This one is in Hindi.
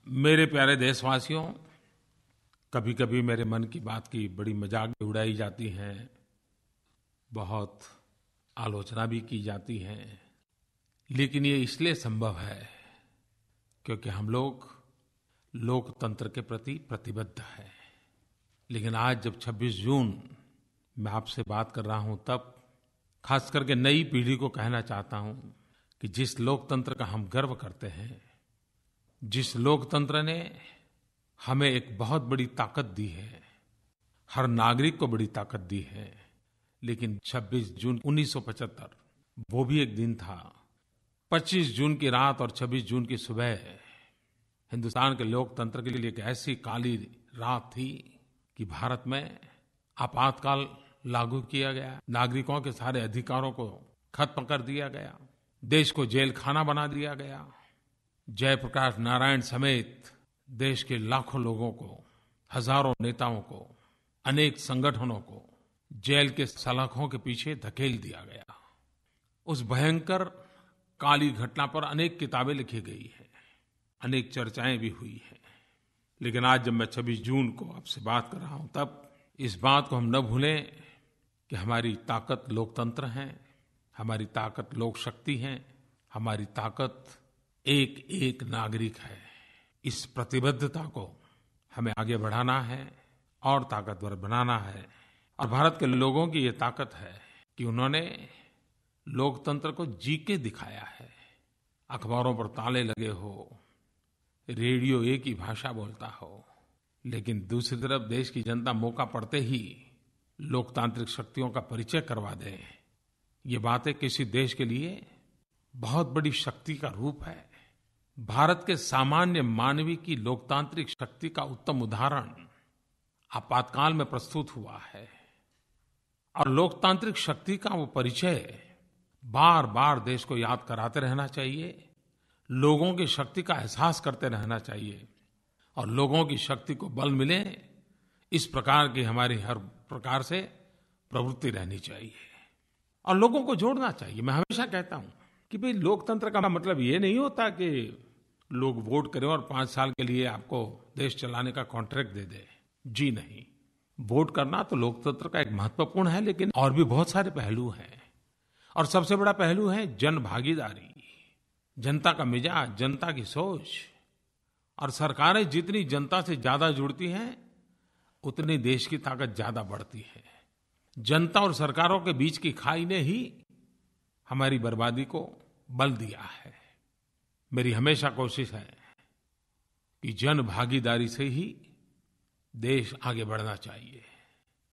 मेरे प्यारे देशवासियों, कभीकभी मेरे मन की बात की बड़ी मजाक भी उड़ाई जाती है, बहुत आलोचना भी की जाती है, लेकिन ये इसलिए संभव है क्योंकि हम लोग लोकतंत्र के प्रति प्रतिबद्ध हैं। लेकिन आज जब 26 जून मैं आपसे बात कर रहा हूँ, तब खास करके नई पीढ़ी को कहना चाहता हूँ कि जिस लोकतंत्र का हम गर्व करते हैं, जिस लोकतंत्र ने हमें एक बहुत बड़ी ताकत दी है, हर नागरिक को बड़ी ताकत दी है, लेकिन 26 जून 1975 वो भी एक दिन था। 25 जून की रात और 26 जून की सुबह हिंदुस्तान के लोकतंत्र के लिए एक ऐसी काली रात थी कि भारत में आपातकाल लागू किया गया, नागरिकों के सारे अधिकारों को खत्म कर दिया गया, देश को जेल खाना बना दिया गया। जयप्रकाश नारायण समेत देश के लाखों लोगों को, हजारों नेताओं को, अनेक संगठनों को जेल के सलाखों के पीछे धकेल दिया गया। उस भयंकर काली घटना पर अनेक किताबें लिखी गई हैं, अनेक चर्चाएं भी हुई हैं। लेकिन आज जब मैं 26 जून को आपसे बात कर रहा हूं, तब इस बात को हम न भूलें कि हमारी ताकत लोकतंत्र है, हमारी ताकत लोक शक्ति है, हमारी ताकत एक एक नागरिक है। इस प्रतिबद्धता को हमें आगे बढ़ाना है और ताकतवर बनाना है। और भारत के लोगों की ये ताकत है कि उन्होंने लोकतंत्र को जी के दिखाया है। अखबारों पर ताले लगे हो, रेडियो एक ही भाषा बोलता हो, लेकिन दूसरी तरफ देश की जनता मौका पड़ते ही लोकतांत्रिक शक्तियों का परिचय करवा दे, ये बातें किसी देश के लिए बहुत बड़ी शक्ति का रूप है। भारत के सामान्य मानवी की लोकतांत्रिक शक्ति का उत्तम उदाहरण आपातकाल में प्रस्तुत हुआ है। और लोकतांत्रिक शक्ति का वो परिचय बार बार देश को याद कराते रहना चाहिए, लोगों की शक्ति का एहसास करते रहना चाहिए, और लोगों की शक्ति को बल मिले, इस प्रकार की हमारी हर प्रकार से प्रवृत्ति रहनी चाहिए और लोगों को जोड़ना चाहिए। मैं हमेशा कहता हूं कि भाई लोकतंत्र का मतलब ये नहीं होता कि लोग वोट करें और 5 साल के लिए आपको देश चलाने का कॉन्ट्रैक्ट दे दे। जी नहीं, वोट करना तो लोकतंत्र का एक महत्वपूर्ण है, लेकिन और भी बहुत सारे पहलू हैं। और सबसे बड़ा पहलू है जन भागीदारी, जनता का मिजाज, जनता की सोच। और सरकारें जितनी जनता से ज्यादा जुड़ती हैं, उतनी देश की ताकत ज्यादा बढ़ती है। जनता और सरकारों के बीच की खाई ने ही हमारी बर्बादी को बल दिया है। मेरी हमेशा कोशिश है कि जन भागीदारी से ही देश आगे बढ़ना चाहिए।